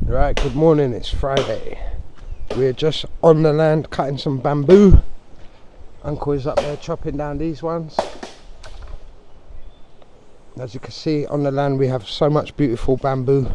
Right, good morning, it's Friday. We're just on the land cutting some bamboo. Uncle is up there chopping down these ones. As you can see on the land we have so much beautiful bamboo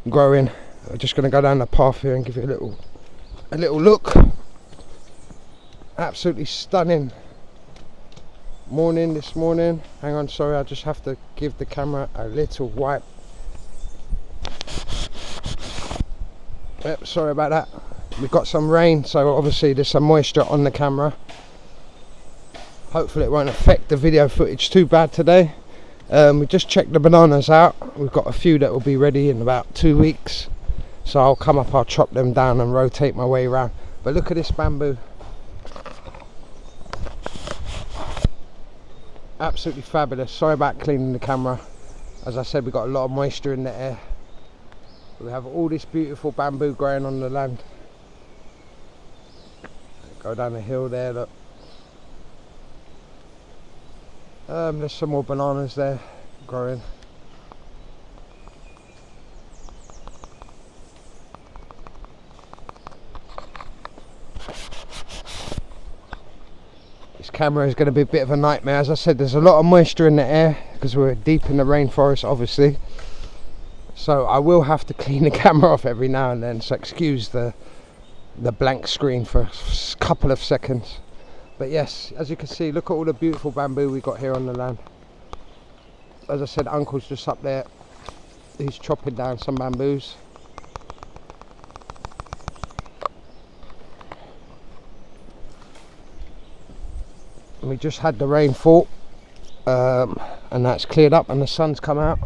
growing. We're just going to go down the path here and give you a little look. Absolutely stunning morning this morning. Hang on, sorry, I just have to give the camera a little wipe. Yep, sorry about that. We've got some rain, so obviously there's some moisture on the camera. Hopefully it won't affect the video footage too bad today. We just checked the bananas out. We've got a few that will be ready in about 2 weeks. So I'll come up, I'll chop them down and rotate my way around. But look at this bamboo. Absolutely fabulous. Sorry about cleaning the camera. As I said, we've got a lot of moisture in the air. We have all this beautiful bamboo growing on the land. Go down the hill there, look. There's some more bananas there growing. This camera is going to be a bit of a nightmare. As I said, there's a lot of moisture in the air because we're deep in the rainforest, obviously. So I will have to clean the camera off every now and then, so excuse the blank screen for a couple of seconds. But yes, as you can see, look at all the beautiful bamboo we got here on the land. As I said, Uncle's just up there. He's chopping down some bamboos. And we just had the rainfall, and that's cleared up and the sun's come out.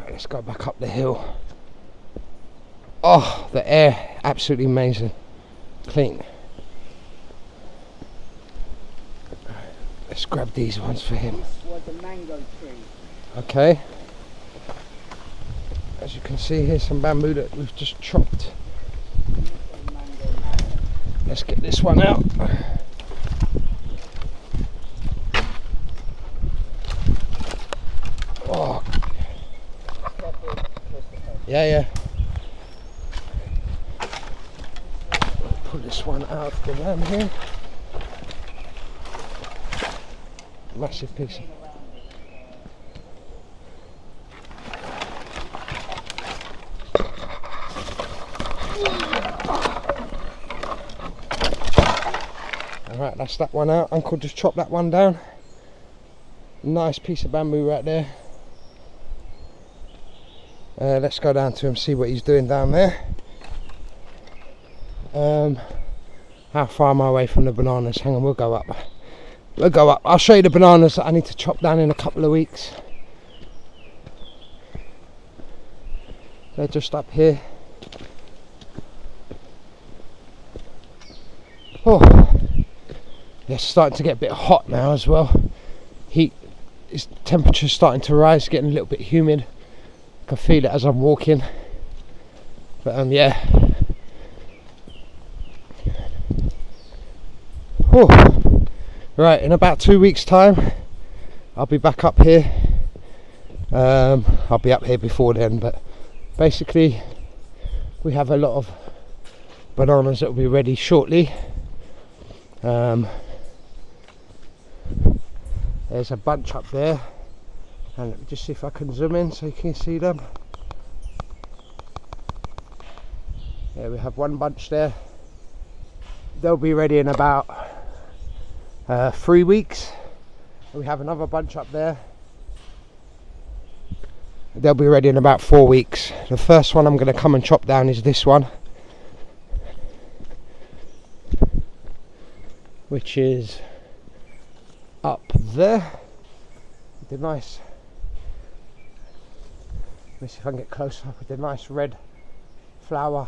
Let's go back up the hill. Oh, the air, absolutely amazing. Clean. Let's grab these ones for him. This was a mango tree. Okay. As you can see, here's some bamboo that we've just chopped. Let's get this one out. Oh. Yeah. Pull this one out of the land here. Massive piece. Alright, that's that one out. Uncle just chopped that one down. Nice piece of bamboo right there. Let's go down to him, see what he's doing down there. How far am I away from the bananas? Hang on, we'll go up. I'll show you the bananas that I need to chop down in a couple of weeks. They're just up here. Oh, it's starting to get a bit hot now as well. Temperature's starting to rise, getting a little bit humid. I can feel it as I'm walking. But yeah. Oh. Right, in about 2 weeks time I'll be back up here. I'll be up here before then, but basically we have a lot of bananas that will be ready shortly. There's a bunch up there, and let me just see if I can zoom in so you can see them. Yeah, we have one bunch there. They'll be ready in about 3 weeks. We have another bunch up there. They'll be ready in about 4 weeks. The first one I'm going to come and chop down is this one, which is up there. The nice, let me see if I can get close up with the nice red flower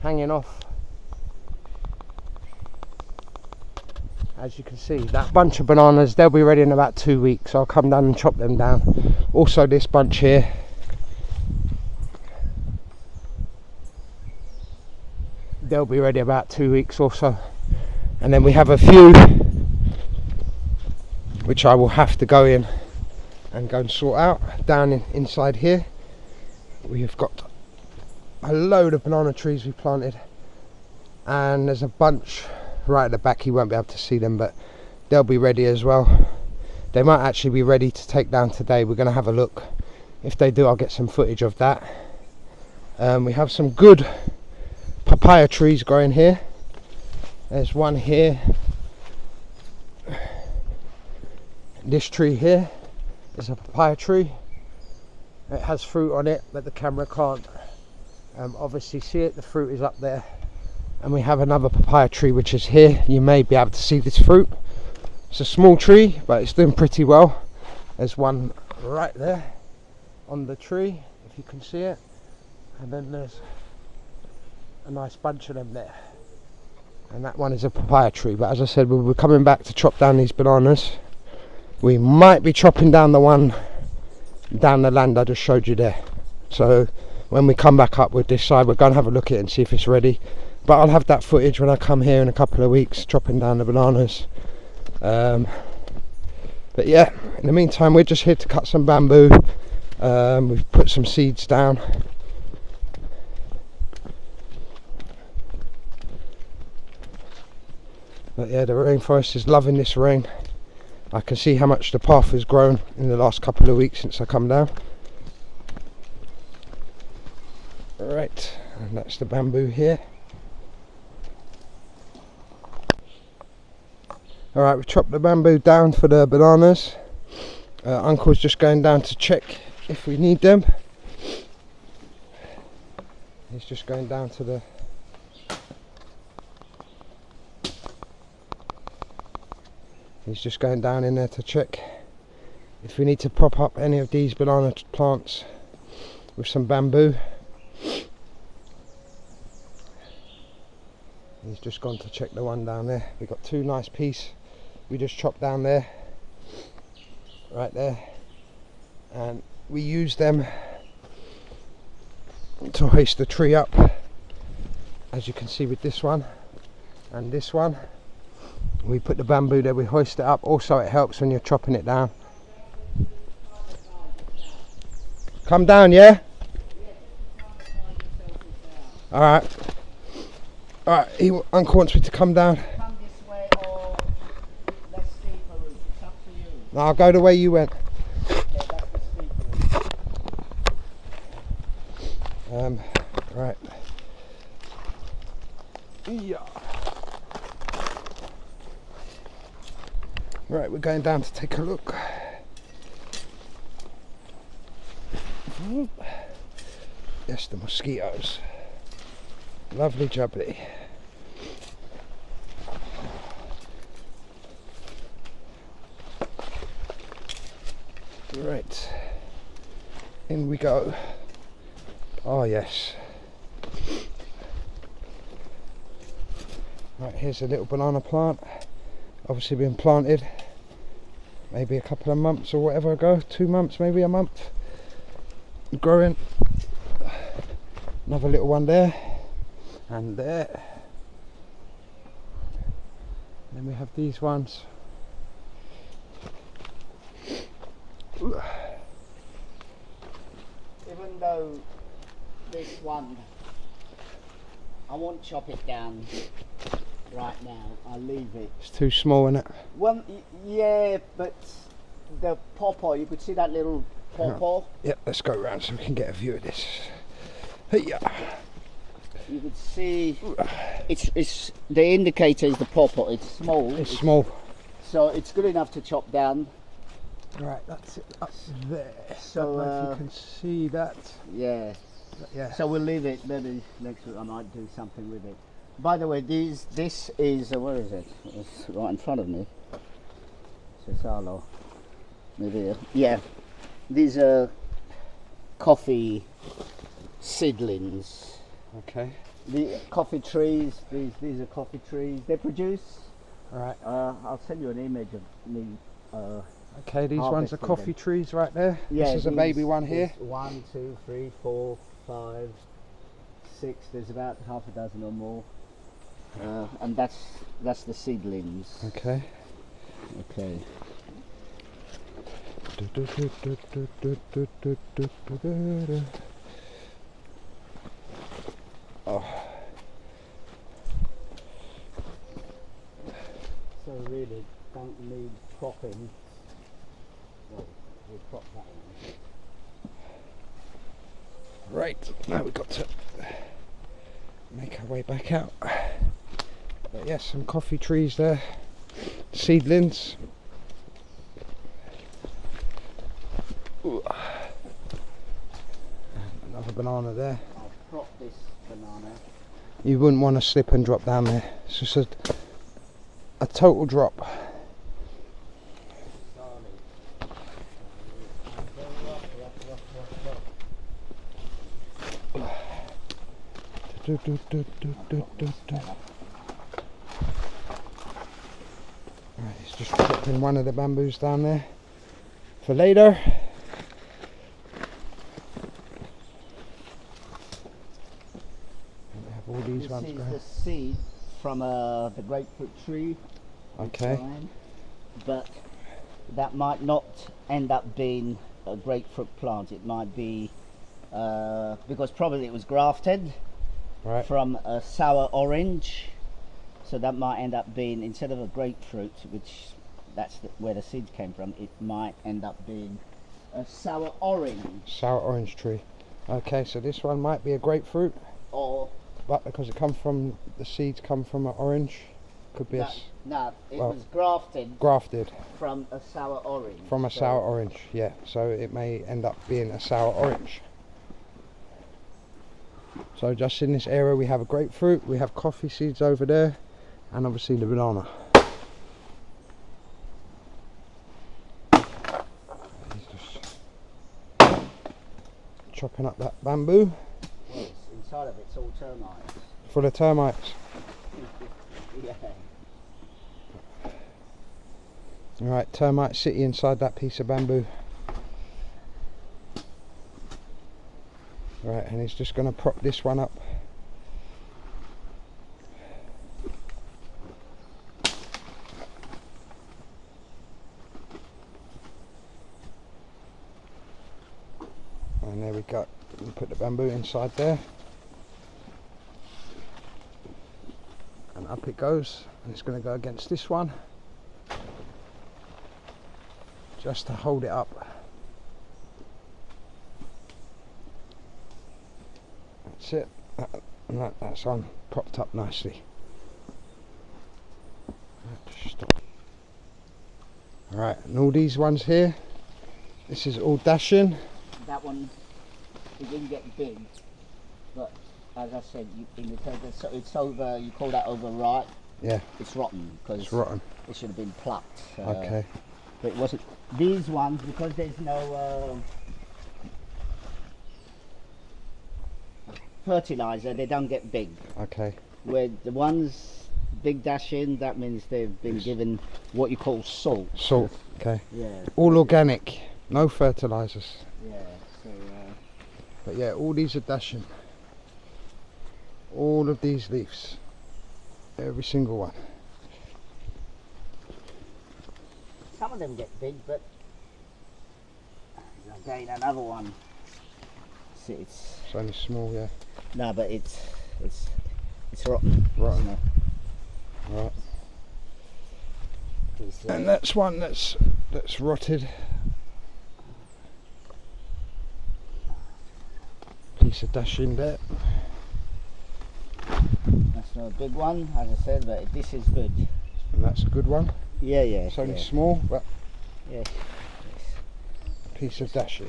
hanging off. As you can see, that bunch of bananas, they'll be ready in about 2 weeks. I'll come down and chop them down. Also this bunch here, they'll be ready about 2 weeks also. And then we have a few which I will have to go in and go and sort out. Down inside here we have got a load of banana trees we planted, and there's a bunch right at the back. You won't be able to see them, but they'll be ready as well. They might actually be ready to take down today. We're going to have a look. If they do, I'll get some footage of that. We have some good papaya trees growing here. There's one here. This tree here is a papaya tree. It has fruit on it, but the camera can't obviously see it. The fruit is up there. And we have another papaya tree which is here. You may be able to see this fruit. It's a small tree, but it's doing pretty well. There's one right there on the tree, if you can see it. And then there's a nice bunch of them there. And that one is a papaya tree. But as I said, we're coming back to chop down these bananas. We might be chopping down the one down the land I just showed you there. So when we come back up, we'll decide. We're going to have a look at it and see if it's ready. But I'll have that footage when I come here in a couple of weeks, chopping down the bananas. But yeah, in the meantime, we're just here to cut some bamboo. We've put some seeds down. But yeah, the rainforest is loving this rain. I can see how much the path has grown in the last couple of weeks since I come down. Right, and that's the bamboo here. Alright, we've chopped the bamboo down for the bananas. Uncle's just going down to check if we need them. He's just going down to the... He's just going down in there to check if we need to prop up any of these banana plants with some bamboo. He's just gone to check the one down there. We've got two nice pieces we just chopped down there, right there, and we use them to hoist the tree up, as you can see with this one and this one. We put the bamboo there, we hoist it up. Also it helps when you're chopping it down. Come down, yeah? Alright. Alright, Uncle wants me to come down. Come this way or less steeper route. It's up to you. No, I'll go the way you went. Yeah, that's the steeper route. Right. Yeah. Right, we're going down to take a look. Yes, the mosquitoes. Lovely jubbly. Right, in we go. Oh yes. Right, here's a little banana plant. Obviously been planted maybe a couple of months or whatever ago, 2 months, maybe a month. Growing. Another little one there and there. Then we have these ones. Even though this one, I won't chop it down right now, I'll leave it. It's too small, isn't it? Well, yeah, but the pawpaw, you could see that little pawpaw? Yep, let's go around so we can get a view of this. Hey-ya. You could see, it's the indicator is the pawpaw, it's small. It's small. So it's good enough to chop down. Right, that's it up there. So, I don't know if you can see that. Yeah. Yeah. So we'll leave it, maybe next week I might do something with it. By the way, this is, where is it? It's right in front of me. Cesalo. Maybe, yeah. These are coffee seedlings. Okay. The coffee trees, these are coffee trees. They produce. Alright. I'll send you an image of me. Okay, these ones are coffee trees right there. Yeah, this is a baby one here. 1, 2, 3, 4, 5, 6. There's about half a dozen or more. And that's the seedlings. Okay. Okay. Oh. So really don't need propping. Well, we'll prop that one. Right, now we've got to make our way back out. But yes, some coffee trees there, seedlings. Ooh. Another banana there. I'll prop this banana. You wouldn't want to slip and drop down there. It's just a total drop. Right, he's just dropping one of the bamboos down there for later. And we have all these ones This is going. the seed from the grapefruit tree. Okay. But that might not end up being a grapefruit plant. It might be because probably it was grafted Right. from a sour orange, so that might end up being, instead of a grapefruit, which that's where the seeds came from, it might end up being a sour orange. Sour orange tree. Okay, so this one might be a grapefruit, Or but because it come from the seeds come from an orange, could be no, it well, was grafted grafted from a sour orange. from a So sour orange. Yeah, so it may end up being a sour orange. So just in this area we have a grapefruit, we have coffee seeds over there, and obviously the banana. He's just chopping up that bamboo. Well, inside of it's all termites. Full of termites. Yeah. Alright, termite city inside that piece of bamboo. Right, and he's just going to prop this one up. And there we go. We put the bamboo inside there. And up it goes. And it's going to go against this one. Just to hold it up. That's it. And that's on, propped up nicely. Alright, and all these ones here, this is all dasheen. That one, it didn't get big, but as I said, it's over. You call that overripe? Yeah. It's rotten because It's rotten. it should have been plucked. Okay. But it wasn't. These ones, because there's no fertilizer, they don't get big. Okay. Where the ones big dasheen, that means they've been given what you call salt. Salt. Okay. Yeah. All organic. No fertilizers. Yeah. So. But yeah, all these are dasheen. All of these leaves. Every single one. Some of them get big, but again another one. See, it's only small, yeah. no, but it's rotten. Rotten. Isn't it? Right. It's, And that's one that's rotted. Piece of dasheen there. that's not a big one, as I said, but this is good. And that's a good one. Yeah, yeah. It's only yeah. small, but Yes. piece of dasheen.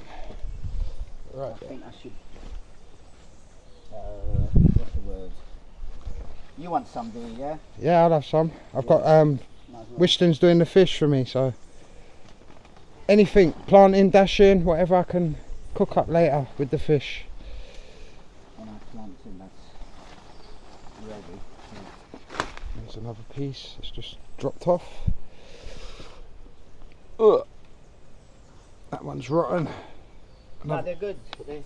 Right. I think I should. What's the word? You want some, do you? Yeah. Yeah, I'll have some. I've got Might as well. Wishton's doing the fish for me, so anything, planting, dasheen, whatever I can cook up later with the fish. And I plant in that's ready. There's another piece. It's just dropped off. Ugh. That one's rotten. No, they're good.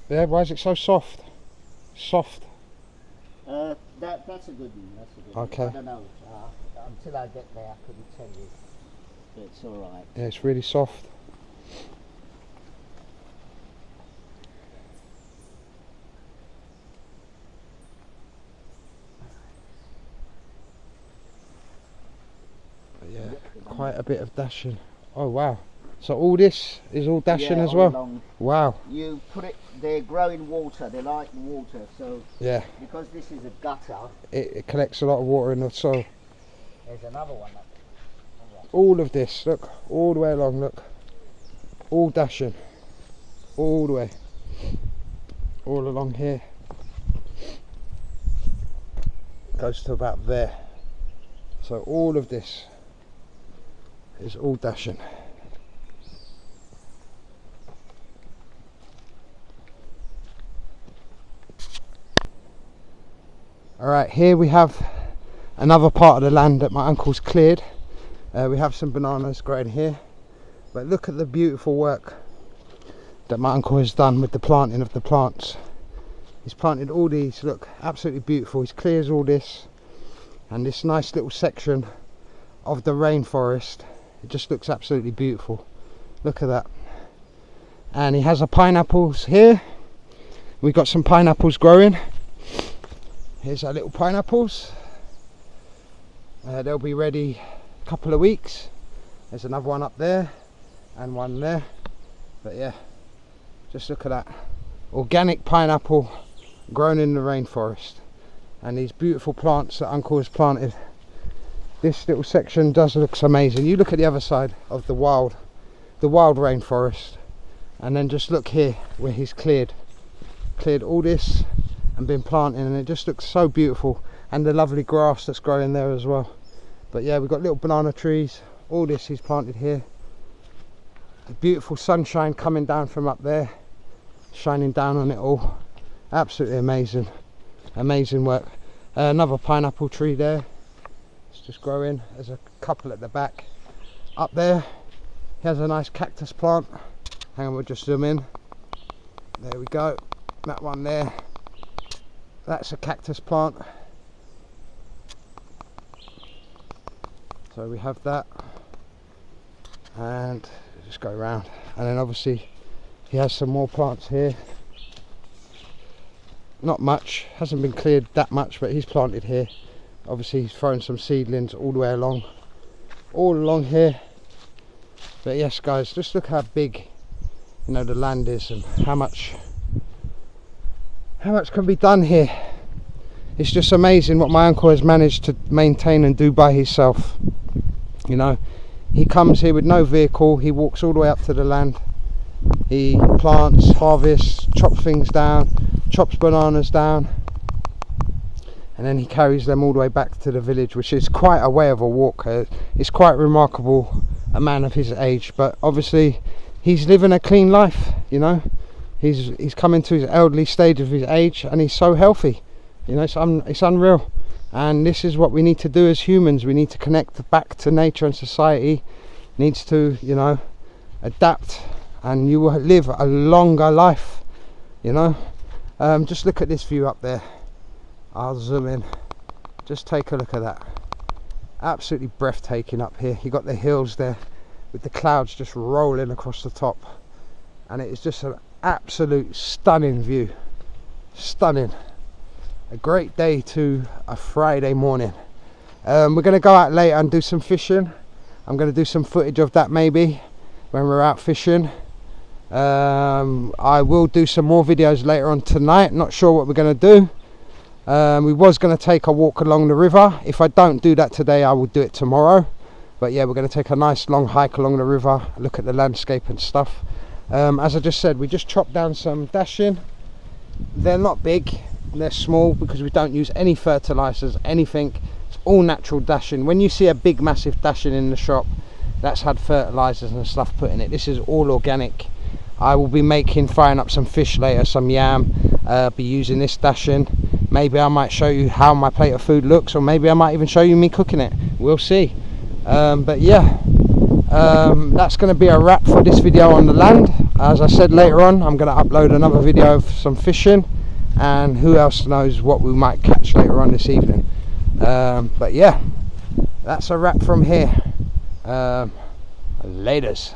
Yeah, why is it so soft? Soft. That's a good one. That's a good Okay. one. I don't know. Until I get there, I couldn't tell you. But it's all right. Yeah, it's really soft. quite a bit of dasheen. Oh wow. So all this is all dasheen as all well? along. Wow. You put it, they grow in water, they like water, so yeah, because this is a gutter, it collects a lot of water in the soil. there's another one. All of this, look, all the way along, look. All dasheen. All the way. All along here. Goes to about there. So all of this is all dasheen. Alright, here we have another part of the land that my uncle's cleared. We have some bananas growing here, but look at the beautiful work that my uncle has done with the planting of the plants. He's planted all these, look, absolutely beautiful. He clears all this, and this nice little section of the rainforest, it just looks absolutely beautiful. Look at that. And he has a pineapples here. We've got some pineapples growing. Here's our little pineapples. They'll be ready a couple of weeks. There's another one up there and one there. But yeah, just look at that. Organic pineapple grown in the rainforest. And these beautiful plants that Uncle has planted. This little section does look amazing. You look at the other side of the wild rainforest, and then just look here where he's cleared all this and been planting, and it just looks so beautiful, and the lovely grass that's growing there as well. But yeah, we've got little banana trees, all this he's planted here. The beautiful sunshine coming down from up there, shining down on it all. Absolutely amazing, amazing work. Another pineapple tree there, it's just growing. There's a couple at the back. Up there he has a nice cactus plant. Hang on, we'll just zoom in. There we go, that one there. That's a cactus plant. So we have that, and just go around, and then obviously he has some more plants here. Not much, hasn't been cleared that much, but he's planted here. Obviously he's thrown some seedlings all the way along, all along here. But yes guys, just look how big, you know, the land is, and how much can be done here. It's just amazing what my uncle has managed to maintain and do by himself. You know, he comes here with no vehicle, he walks all the way up to the land, he plants, harvests, chops things down, chops bananas down, and then he carries them all the way back to the village, which is quite a way of a walk. It's quite remarkable, a man of his age, but obviously he's living a clean life, you know. He's coming to his elderly stage of his age, and he's so healthy, you know. It's unreal. And this is what we need to do as humans. We need to connect back to nature, and society needs to, you know, adapt, and you will live a longer life, you know. Just look at this view up there. I'll zoom in. Just take a look at that. Absolutely breathtaking up here. You got the hills there with the clouds just rolling across the top, and it is just an absolute stunning view. Stunning. A great day to a Friday morning. We're going to go out later and do some fishing. I'm going to do some footage of that maybe when we're out fishing. I will do some more videos later on tonight. Not sure what we're going to do. We was going to take a walk along the river. If I don't do that today, I will do it tomorrow. But yeah, we're going to take a nice long hike along the river, look at the landscape and stuff. As I just said, we just chopped down some dasheen. They're not big, they're small, because we don't use any fertilizers, anything. It's all natural dasheen. When you see a big massive dasheen in the shop, that's had fertilizers and stuff put in it. This is all organic. I will be frying up some fish later, some yam, be using this dasheen. Maybe I might show you how my plate of food looks, or maybe I might even show you me cooking it. We'll see. But yeah, that's going to be a wrap for this video on the land. As I said, later on I'm going to upload another video of some fishing, and who else knows what we might catch later on this evening. But yeah, that's a wrap from here. Laters.